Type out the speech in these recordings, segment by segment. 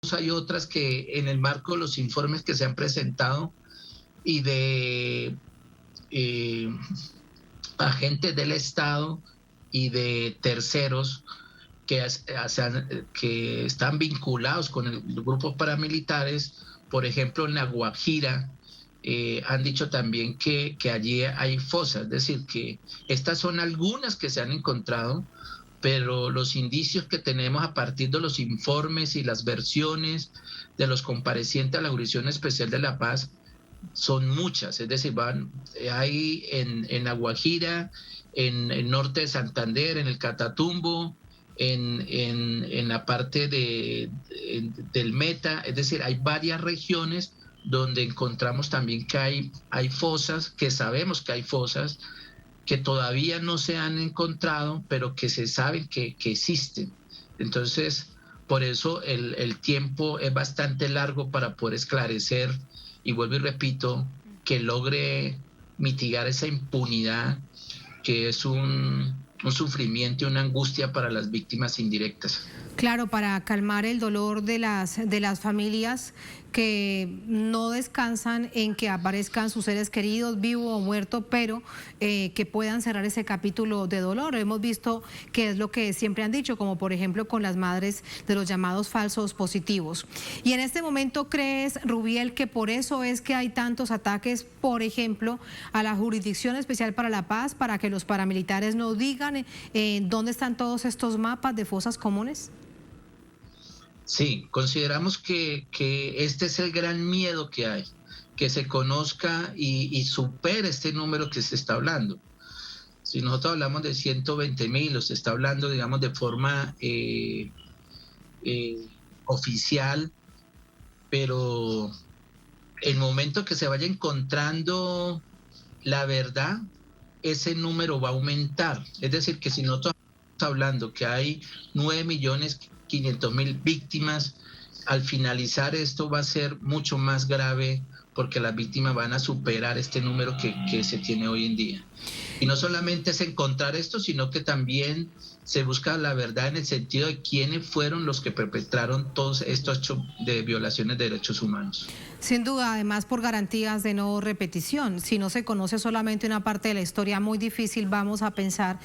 hay otras que en el marco de los informes que se han presentado y de agentes del Estado y de terceros que están vinculados con los grupos paramilitares, por ejemplo en La Guajira, han dicho también que allí hay fosas, es decir, que estas son algunas que se han encontrado, pero los indicios que tenemos a partir de los informes y las versiones de los comparecientes a la Jurisdicción Especial de La Paz son muchas, es decir, hay en La Guajira, en el norte de Santander, en el Catatumbo, en la parte del Meta, es decir, hay varias regiones donde encontramos también que hay fosas, que sabemos que hay fosas, que todavía no se han encontrado, pero que se saben que existen. Entonces, por eso el tiempo es bastante largo para poder esclarecer, y vuelvo y repito, que logre mitigar esa impunidad que es un sufrimiento y una angustia para las víctimas indirectas. Claro, para calmar el dolor de las familias que no descansan en que aparezcan sus seres queridos, vivo o muerto, pero que puedan cerrar ese capítulo de dolor. Hemos visto que es lo que siempre han dicho, como por ejemplo con las madres de los llamados falsos positivos. Y en este momento, ¿crees, Rubiel, que por eso es que hay tantos ataques, por ejemplo, a la Jurisdicción Especial para la Paz, para que los paramilitares no digan dónde están todos estos mapas de fosas comunes? Sí, consideramos que este es el gran miedo que hay, que se conozca y supere este número que se está hablando. Si nosotros hablamos de 120.000, o se está hablando, digamos, de forma oficial, pero el momento que se vaya encontrando la verdad, ese número va a aumentar. Es decir, que si nosotros estamos hablando que hay 9.500.000 víctimas, al finalizar esto va a ser mucho más grave, porque las víctimas van a superar este número que se tiene hoy en día. Y no solamente es encontrar esto, sino que también se busca la verdad en el sentido de quiénes fueron los que perpetraron todos estos hechos de violaciones de derechos humanos. Sin duda, además por garantías de no repetición. Si no se conoce solamente una parte de la historia, muy difícil pensar,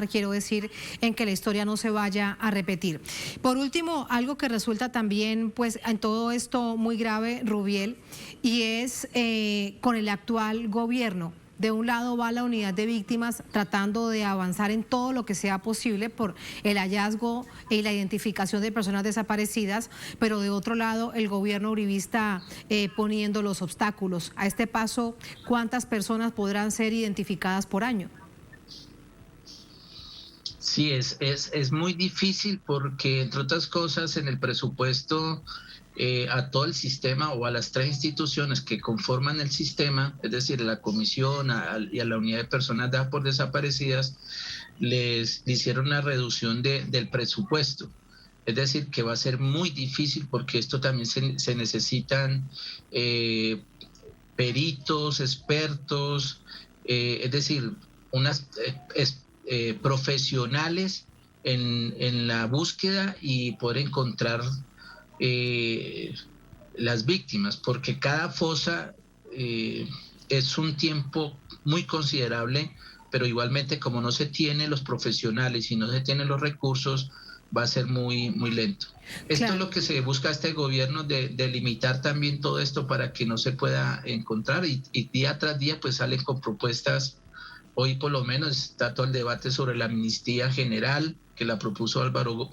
quiero decir, en que la historia no se vaya a repetir. Por último, algo que resulta también, pues, en todo esto muy grave, Rubiel, y es con el actual gobierno. De un lado va la unidad de víctimas tratando de avanzar en todo lo que sea posible por el hallazgo y la identificación de personas desaparecidas, pero de otro lado el gobierno uribista poniendo los obstáculos. A este paso, ¿cuántas personas podrán ser identificadas por año? Sí, es muy difícil porque, entre otras cosas, en el presupuesto a todo el sistema o a las tres instituciones que conforman el sistema, es decir, a la comisión y a la unidad de personas dadas por desaparecidas, les hicieron una reducción del presupuesto. Es decir, que va a ser muy difícil porque esto también se necesitan peritos, expertos, es decir, unas profesionales en la búsqueda y poder encontrar las víctimas, porque cada fosa es un tiempo muy considerable, pero igualmente como no se tienen los profesionales y no se tienen los recursos, va a ser muy, muy lento. Esto es lo que se busca este gobierno, de limitar también todo esto para que no se pueda encontrar, y día tras día pues salen con propuestas. Hoy por lo menos está todo el debate sobre la amnistía general que la propuso Álvaro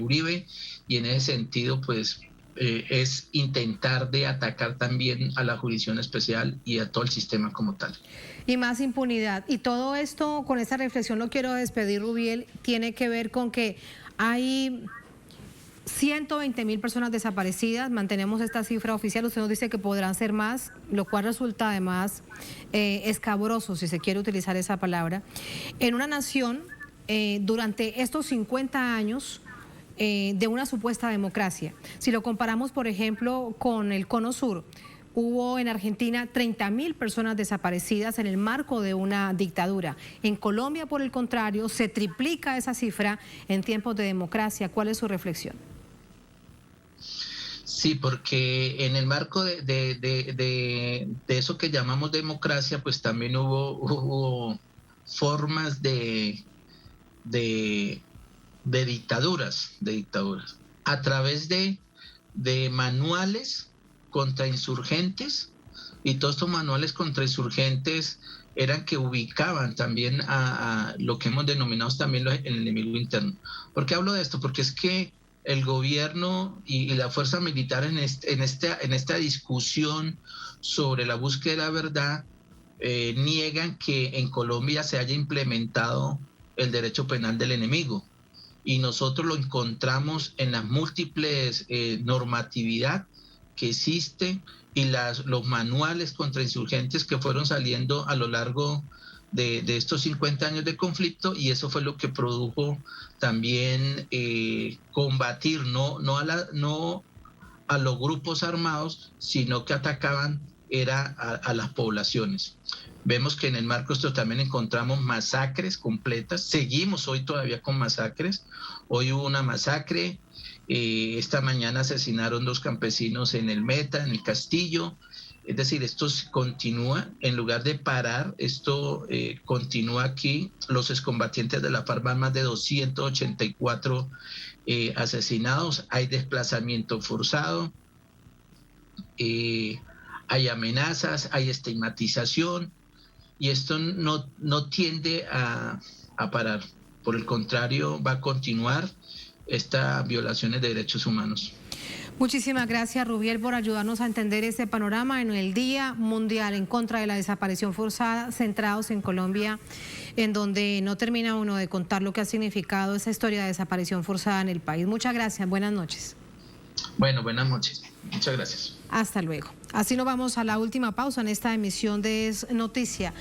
Uribe, y en ese sentido pues es intentar de atacar también a la Jurisdicción Especial y a todo el sistema como tal. Y más impunidad. Y todo esto, con esta reflexión lo quiero despedir, Rubiel, tiene que ver con que hay 120.000 personas desaparecidas, mantenemos esta cifra oficial, usted nos dice que podrán ser más, lo cual resulta además escabroso, si se quiere utilizar esa palabra, en una nación durante estos 50 años de una supuesta democracia. Si lo comparamos, por ejemplo, con el Cono Sur, hubo en Argentina 30.000 personas desaparecidas en el marco de una dictadura. En Colombia, por el contrario, se triplica esa cifra en tiempos de democracia. ¿Cuál es su reflexión? Sí, porque en el marco de eso que llamamos democracia, pues también hubo formas de, de dictaduras, a través de manuales contra insurgentes, y todos estos manuales contra insurgentes eran que ubicaban también a lo que hemos denominado también el enemigo interno. ¿Por qué hablo de esto? Porque es que el gobierno y la fuerza militar en esta discusión sobre la búsqueda de la verdad niegan que en Colombia se haya implementado el derecho penal del enemigo. Y nosotros lo encontramos en las múltiples normatividad que existe y los manuales contra insurgentes que fueron saliendo a lo largo de estos 50 años de conflicto, y eso fue lo que produjo también combatir no a los grupos armados, sino que atacaban a las poblaciones. Vemos que en el marco esto también encontramos masacres completas, seguimos hoy todavía con masacres. Hoy hubo una masacre, esta mañana asesinaron 2 campesinos en el Meta, en el Castillo. Es decir, esto continúa, en lugar de parar, esto continúa aquí. Los excombatientes de la FARC van más de 284 asesinados, hay desplazamiento forzado, hay amenazas, hay estigmatización, y esto no tiende a parar. Por el contrario, va a continuar estas violaciones de derechos humanos. Muchísimas gracias, Rubiel, por ayudarnos a entender este panorama en el Día Mundial en contra de la desaparición forzada, centrados en Colombia, en donde no termina uno de contar lo que ha significado esa historia de desaparición forzada en el país. Muchas gracias, buenas noches. Bueno, buenas noches. Muchas gracias. Hasta luego. Así nos vamos a la última pausa en esta emisión de Es Noticia.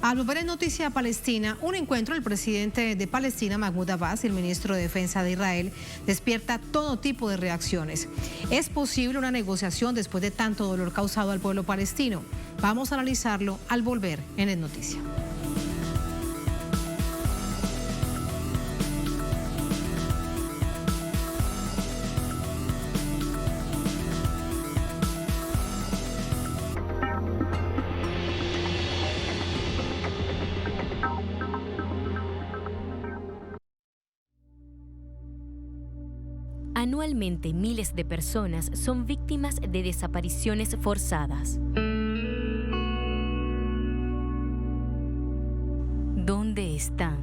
Al volver en Noticia Palestina, un encuentro del presidente de Palestina, Mahmoud Abbas, y el ministro de Defensa de Israel despierta todo tipo de reacciones. ¿Es posible una negociación después de tanto dolor causado al pueblo palestino? Vamos a analizarlo al volver en Es Noticia. Anualmente, miles de personas son víctimas de desapariciones forzadas. ¿Dónde están?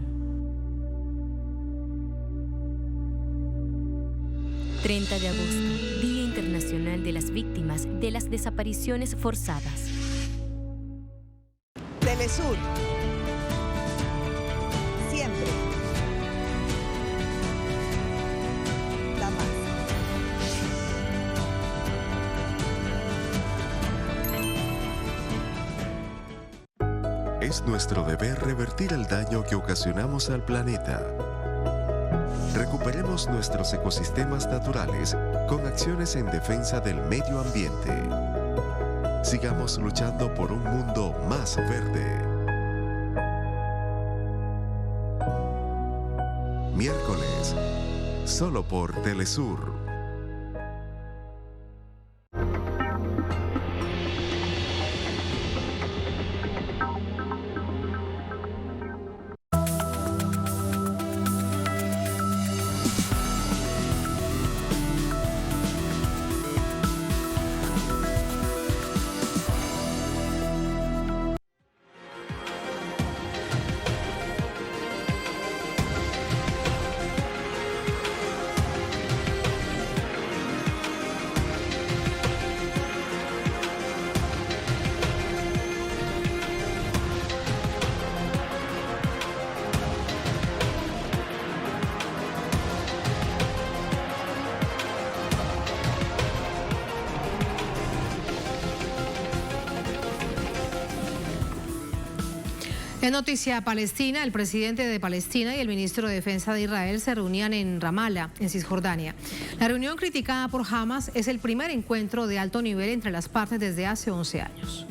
30 de agosto, Día Internacional de las Víctimas de las Desapariciones Forzadas. Telesur. Siempre. Da más. Es nuestro deber revertir el daño que ocasionamos al planeta. Recuperemos nuestros ecosistemas naturales con acciones en defensa del medio ambiente. Sigamos luchando por un mundo más verde. Miércoles, solo por Telesur. En Noticia Palestina, el presidente de Palestina y el ministro de Defensa de Israel se reunían en Ramallah, en Cisjordania. La reunión criticada por Hamas es el primer encuentro de alto nivel entre las partes desde hace 11 años.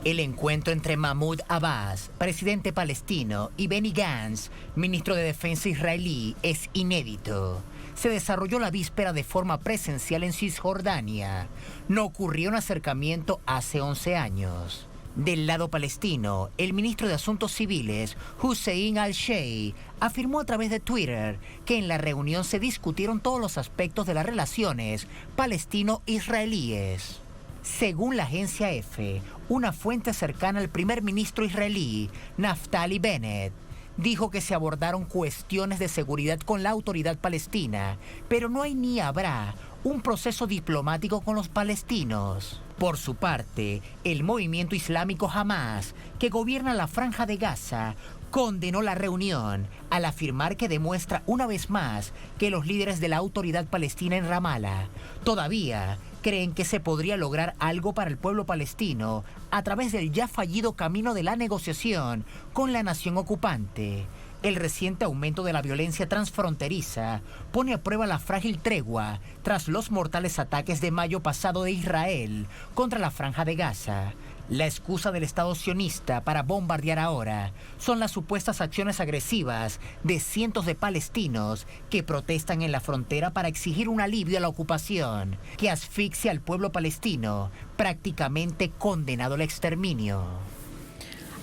El encuentro entre Mahmoud Abbas, presidente palestino, y Benny Gantz, ministro de Defensa israelí, es inédito. se desarrolló la víspera de forma presencial en Cisjordania. No ocurrió un acercamiento hace 11 años. Del lado palestino, el ministro de Asuntos Civiles, Hussein al-Sheikh, afirmó a través de Twitter que en la reunión se discutieron todos los aspectos de las relaciones palestino-israelíes. Según la agencia EFE, una fuente cercana al primer ministro israelí, Naftali Bennett, dijo que se abordaron cuestiones de seguridad con la autoridad palestina, pero no hay ni habrá un proceso diplomático con los palestinos. Por su parte, el movimiento islámico Hamas, que gobierna la Franja de Gaza, condenó la reunión al afirmar que demuestra una vez más que los líderes de la autoridad palestina en Ramallah todavía creen que se podría lograr algo para el pueblo palestino a través del ya fallido camino de la negociación con la nación ocupante. El reciente aumento de la violencia transfronteriza pone a prueba la frágil tregua tras los mortales ataques de mayo pasado de Israel contra la Franja de Gaza. La excusa del Estado sionista para bombardear ahora son las supuestas acciones agresivas de cientos de palestinos que protestan en la frontera para exigir un alivio a la ocupación que asfixia al pueblo palestino, prácticamente condenado al exterminio.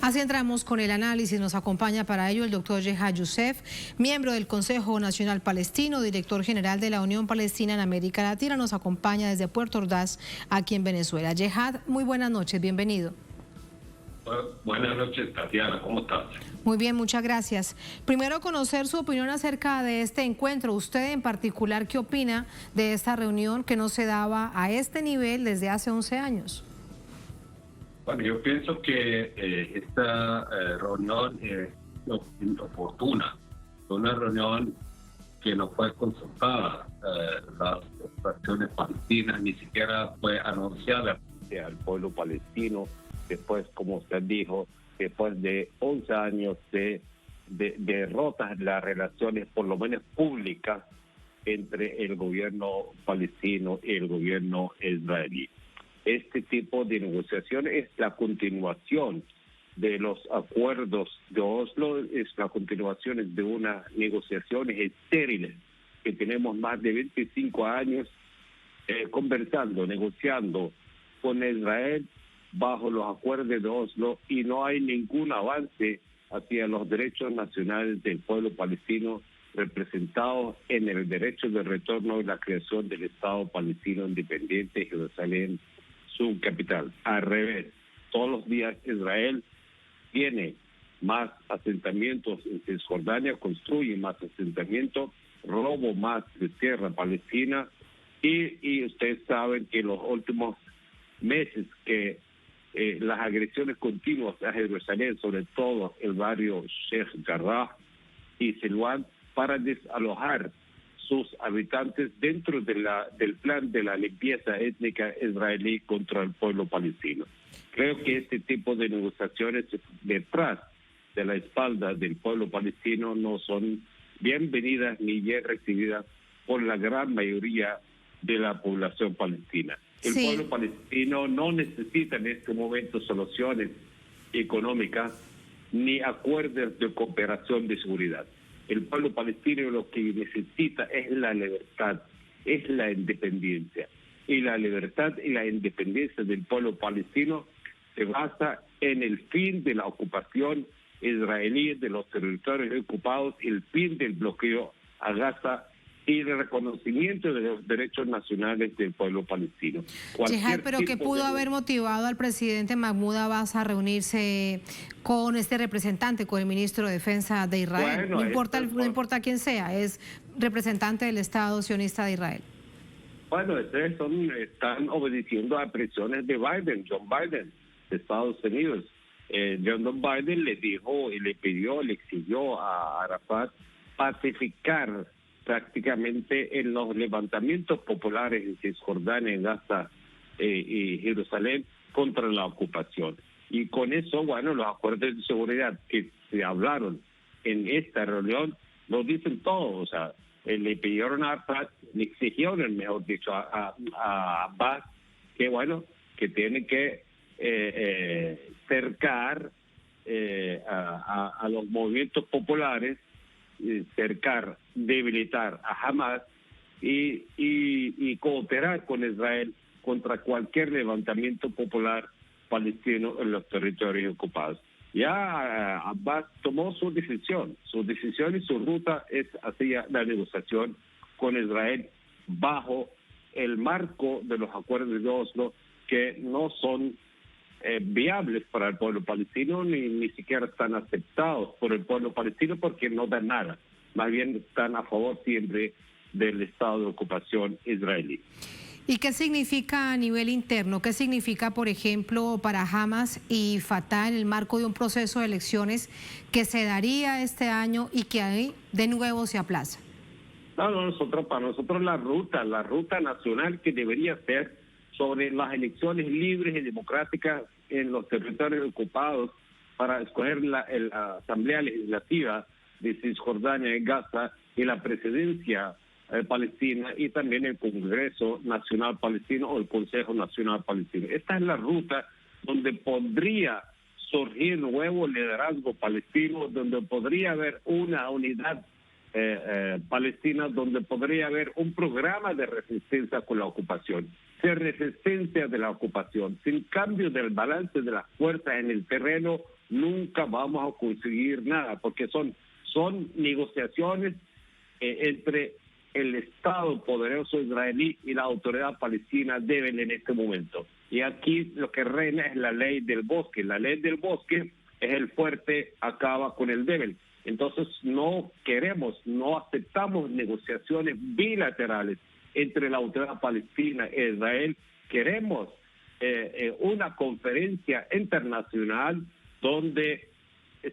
Así entramos con el análisis. Nos acompaña para ello el doctor Jehad Youssef, miembro del Consejo Nacional Palestino, director general de la Unión Palestina en América Latina. Nos acompaña desde Puerto Ordaz, aquí en Venezuela. Jehad, muy buenas noches, bienvenido. Buenas noches, Tatiana, ¿cómo estás? Muy bien, muchas gracias. Primero, conocer su opinión acerca de este encuentro. Usted en particular, ¿qué opina de esta reunión que no se daba a este nivel desde hace 11 años? Bueno, yo pienso que esta reunión es oportuna. Una reunión que no fue consultada. Las fracciones palestinas ni siquiera fue anunciada al pueblo palestino. Después, como usted dijo, después de 11 años de derrotas en las relaciones, por lo menos públicas, entre el gobierno palestino y el gobierno israelí. Este tipo de negociaciones es la continuación de los acuerdos de Oslo, es la continuación de unas negociaciones estériles que tenemos más de 25 años conversando, negociando con Israel bajo los acuerdos de Oslo, y no hay ningún avance hacia los derechos nacionales del pueblo palestino representados en el derecho de retorno y la creación del Estado palestino independiente de Jerusalén, su capital. Al revés, todos los días Israel tiene más asentamientos en Cisjordania, construye más asentamientos, robo más de tierra palestina, y ustedes saben que en los últimos meses que las agresiones continuas a Jerusalén, sobre todo el barrio Sheikh Jarrah y Silwan, para desalojar sus habitantes dentro del plan de la limpieza étnica israelí contra el pueblo palestino. Creo que este tipo de negociaciones detrás de la espalda del pueblo palestino no son bienvenidas ni bien recibidas por la gran mayoría de la población palestina. El pueblo palestino no necesita en este momento soluciones económicas ni acuerdos de cooperación de seguridad. El pueblo palestino lo que necesita es la libertad, es la independencia. Y la libertad y la independencia del pueblo palestino se basa en el fin de la ocupación israelí de los territorios ocupados, el fin del bloqueo a Gaza y el reconocimiento de los derechos nacionales del pueblo palestino. Jehad, pero ¿qué pudo haber motivado al presidente Mahmoud Abbas a reunirse con este representante, con el ministro de Defensa de Israel? Bueno, no importa quién sea, es representante del Estado sionista de Israel. Bueno, están obedeciendo a presiones de Biden, John Biden, de Estados Unidos. John Biden le dijo y le pidió, le exigió a Arafat pacificar prácticamente en los levantamientos populares en Cisjordania, en Gaza y Jerusalén contra la ocupación. Y con eso, bueno, los acuerdos de seguridad que se hablaron en esta reunión lo dicen todo. O sea, le pidieron a Arafat, le exigieron, mejor dicho, a Abbas que, bueno, que tiene que cercar a los movimientos populares, cercar, debilitar a Hamas y cooperar con Israel contra cualquier levantamiento popular palestino en los territorios ocupados. Ya Abbas tomó su decisión y su ruta es hacia la negociación con Israel bajo el marco de los acuerdos de Oslo, que no son viables para el pueblo palestino, ni siquiera están aceptados por el pueblo palestino porque no dan nada, más bien están a favor siempre del estado de ocupación israelí. ¿Y qué significa a nivel interno? ¿Qué significa, por ejemplo, para Hamas y Fatah en el marco de un proceso de elecciones que se daría este año y que ahí de nuevo se aplaza? Para nosotros la ruta nacional que debería ser sobre las elecciones libres y democráticas en los territorios ocupados para escoger la Asamblea Legislativa de Cisjordania y Gaza y la presidencia palestina y también el Congreso Nacional Palestino o el Consejo Nacional Palestino. Esta es la ruta donde podría surgir nuevo liderazgo palestino, donde podría haber una unidad palestina, donde podría haber un programa de resistencia con la ocupación. Sin resistencia de la ocupación, sin cambio del balance de las fuerzas en el terreno, nunca vamos a conseguir nada, porque son negociaciones entre el Estado poderoso israelí y la autoridad palestina deben en este momento. Y aquí lo que reina es la ley del bosque. La ley del bosque es el fuerte acaba con el débil. Entonces no aceptamos negociaciones bilaterales entre la autoridad palestina e Israel. Queremos una conferencia internacional donde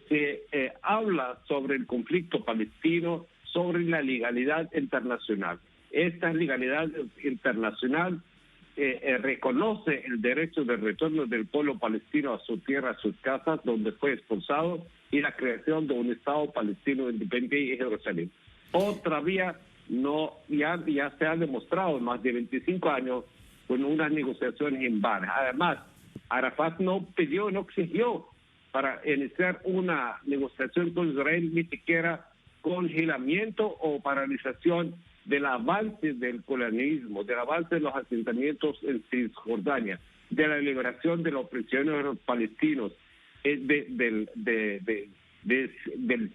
se habla sobre el conflicto palestino, sobre la legalidad internacional. Esta legalidad internacional reconoce el derecho de retorno del pueblo palestino a su tierra, a sus casas, donde fue expulsado, y la creación de un Estado palestino independiente en Jerusalén. Otra vía ya se ha demostrado en más de 25 años con unas negociaciones en vanas. Además, Arafat no exigió para iniciar una negociación con Israel ni siquiera congelamiento o paralización del avance del colonialismo, del avance de los asentamientos en Cisjordania, de la liberación de los prisioneros palestinos, del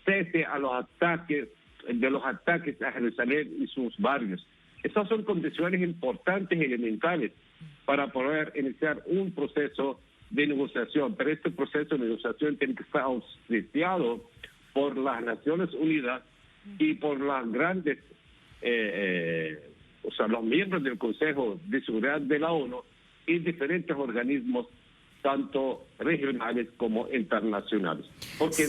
cese a los ataques, de los ataques a Jerusalén y sus barrios. Esas son condiciones importantes y elementales para poder iniciar un proceso de negociación, pero este proceso de negociación tiene que estar auspiciado por las Naciones Unidas y por las grandes, los miembros del Consejo de Seguridad de la ONU y diferentes organismos, tanto regionales como internacionales. Porque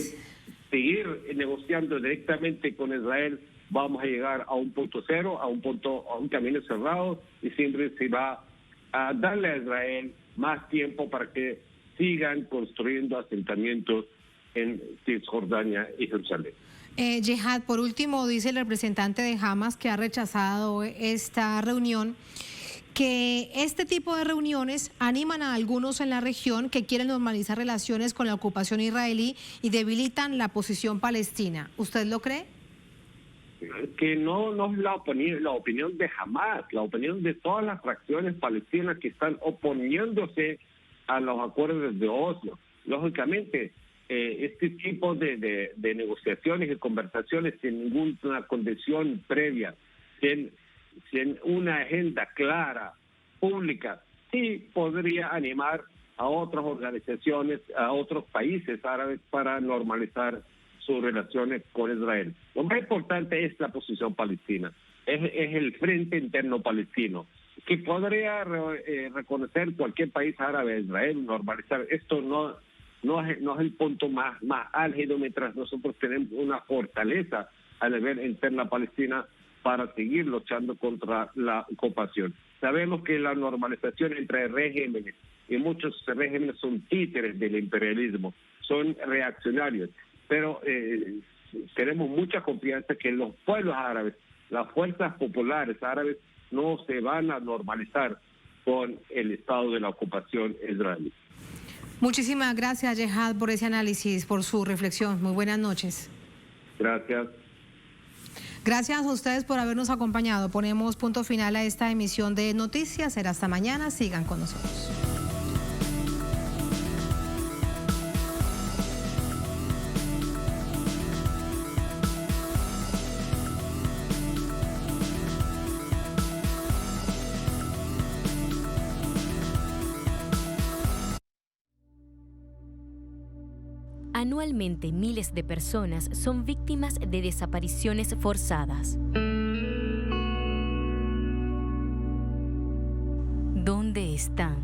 seguir negociando directamente con Israel, vamos a llegar a un punto cero, a un camino cerrado, y siempre se va a darle a Israel más tiempo para que sigan construyendo asentamientos en Cisjordania y Jerusalén. Jehad, por último, dice el representante de Hamas que ha rechazado esta reunión, que este tipo de reuniones animan a algunos en la región que quieren normalizar relaciones con la ocupación israelí y debilitan la posición palestina. ¿Usted lo cree? Que no es la opinión de Hamas, la opinión de todas las fracciones palestinas que están oponiéndose a los acuerdos de Oslo. Lógicamente, este tipo de negociaciones y conversaciones sin ninguna condición previa, sin una agenda clara, pública, sí podría animar a otras organizaciones, a otros países árabes para normalizar sus relaciones con Israel. Lo más importante es la posición palestina, es el frente interno palestino, que podría reconocer cualquier país árabe a Israel, normalizar. Esto no es el punto más álgido, mientras nosotros tenemos una fortaleza a nivel interna palestina para seguir luchando contra la ocupación. Sabemos que la normalización entre regímenes, y muchos regímenes son títeres del imperialismo, son reaccionarios, pero tenemos mucha confianza que los pueblos árabes, las fuerzas populares árabes, no se van a normalizar con el estado de la ocupación israelí. Muchísimas gracias, Jehad, por ese análisis, por su reflexión. Muy buenas noches. Gracias. Gracias a ustedes por habernos acompañado. Ponemos punto final a esta emisión de noticias. Será hasta mañana. Sigan con nosotros. Anualmente, miles de personas son víctimas de desapariciones forzadas. ¿Dónde están?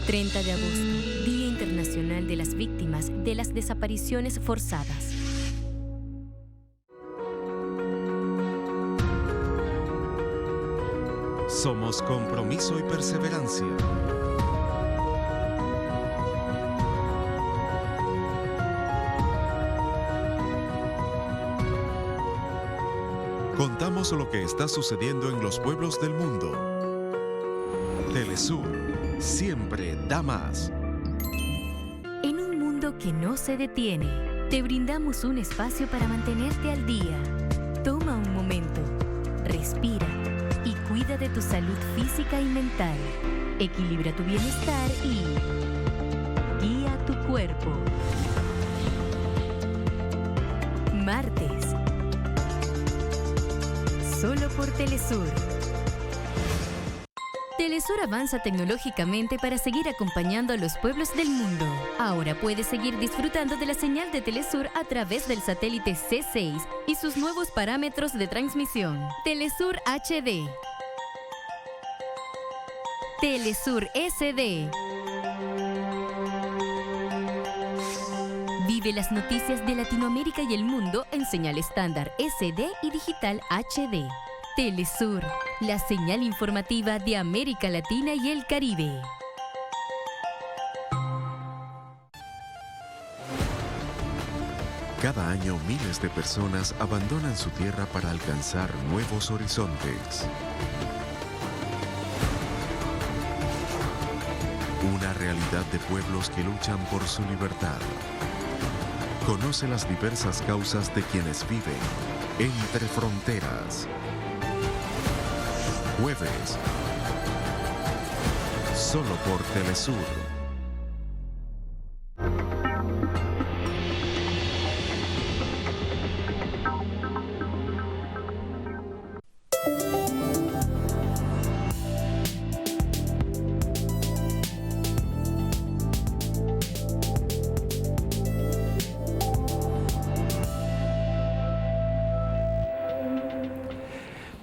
30 de agosto, Día Internacional de las Víctimas de las Desapariciones Forzadas. Somos compromiso y perseverancia. Contamos lo que está sucediendo en los pueblos del mundo. Telesur siempre da más. En un mundo que no se detiene, te brindamos un espacio para mantenerte al día. Toma un momento, respira y cuida de tu salud física y mental. Equilibra tu bienestar y guía tu cuerpo. Martes. Solo por Telesur. Telesur avanza tecnológicamente para seguir acompañando a los pueblos del mundo. Ahora puedes seguir disfrutando de la señal de Telesur a través del satélite C6 y sus nuevos parámetros de transmisión. Telesur HD. Telesur SD. Vive las noticias de Latinoamérica y el mundo en señal estándar SD y digital HD. Telesur, la señal informativa de América Latina y el Caribe. Cada año miles de personas abandonan su tierra para alcanzar nuevos horizontes. Una realidad de pueblos que luchan por su libertad. Conoce las diversas causas de quienes viven entre fronteras. Jueves, solo por Telesur.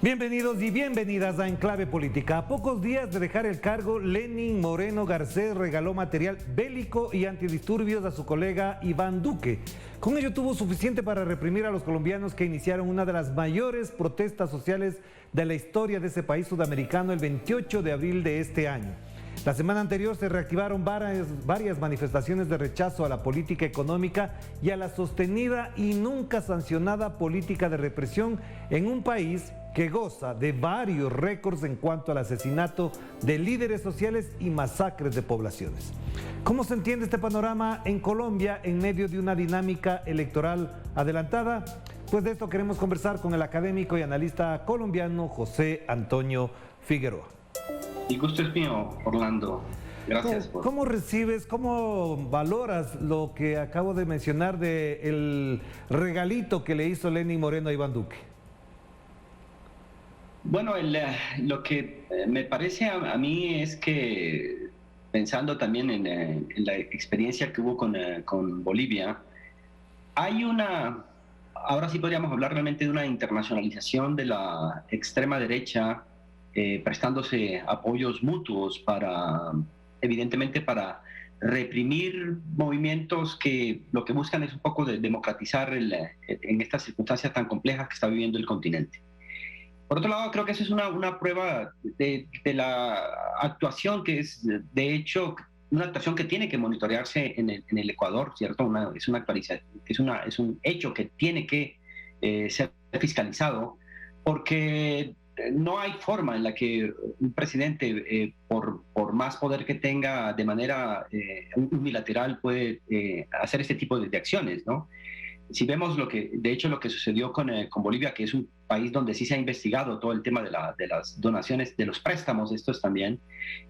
Bienvenidos y bienvenidas a Enclave Política. A pocos días de dejar el cargo, Lenín Moreno Garcés regaló material bélico y antidisturbios a su colega Iván Duque. Con ello tuvo suficiente para reprimir a los colombianos que iniciaron una de las mayores protestas sociales de la historia de ese país sudamericano el 28 de abril de este año. La semana anterior se reactivaron varias manifestaciones de rechazo a la política económica y a la sostenida y nunca sancionada política de represión en un país que goza de varios récords en cuanto al asesinato de líderes sociales y masacres de poblaciones. ¿Cómo se entiende este panorama en Colombia en medio de una dinámica electoral adelantada? Pues de esto queremos conversar con el académico y analista colombiano José Antonio Figueroa. El gusto es mío, Orlando. Gracias. ¿Cómo recibes, cómo valoras lo que acabo de mencionar del regalito que le hizo Lenín Moreno a Iván Duque? Bueno, lo que me parece a mí es que, pensando también en la experiencia que hubo con Bolivia, hay ahora sí podríamos hablar realmente de una internacionalización de la extrema derecha, prestándose apoyos mutuos evidentemente para reprimir movimientos que lo que buscan es un poco de democratizar en estas circunstancias tan complejas que está viviendo el continente. Por otro lado, creo que eso es una prueba de la actuación que es, de hecho, una actuación que tiene que monitorearse en el Ecuador, ¿cierto? Es una actualización, es un hecho que tiene que ser fiscalizado, porque no hay forma en la que un presidente, por más poder que tenga de manera unilateral, puede hacer este tipo de acciones, ¿no? Si vemos de hecho lo que sucedió con Bolivia, que es un país donde sí se ha investigado todo el tema de las donaciones, de los préstamos, estos también,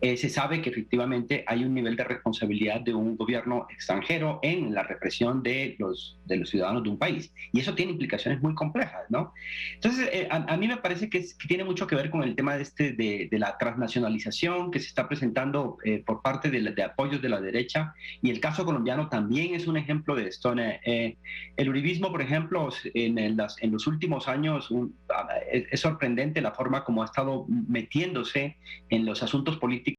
se sabe que efectivamente hay un nivel de responsabilidad de un gobierno extranjero en la represión de los ciudadanos de un país. Y eso tiene implicaciones muy complejas, ¿no? Entonces, a mí me parece que tiene mucho que ver con el tema de la transnacionalización que se está presentando por parte de apoyos de la derecha. Y el caso colombiano también es un ejemplo de esto. El uribismo, por ejemplo, en los últimos años, es sorprendente la forma como ha estado metiéndose en los asuntos políticos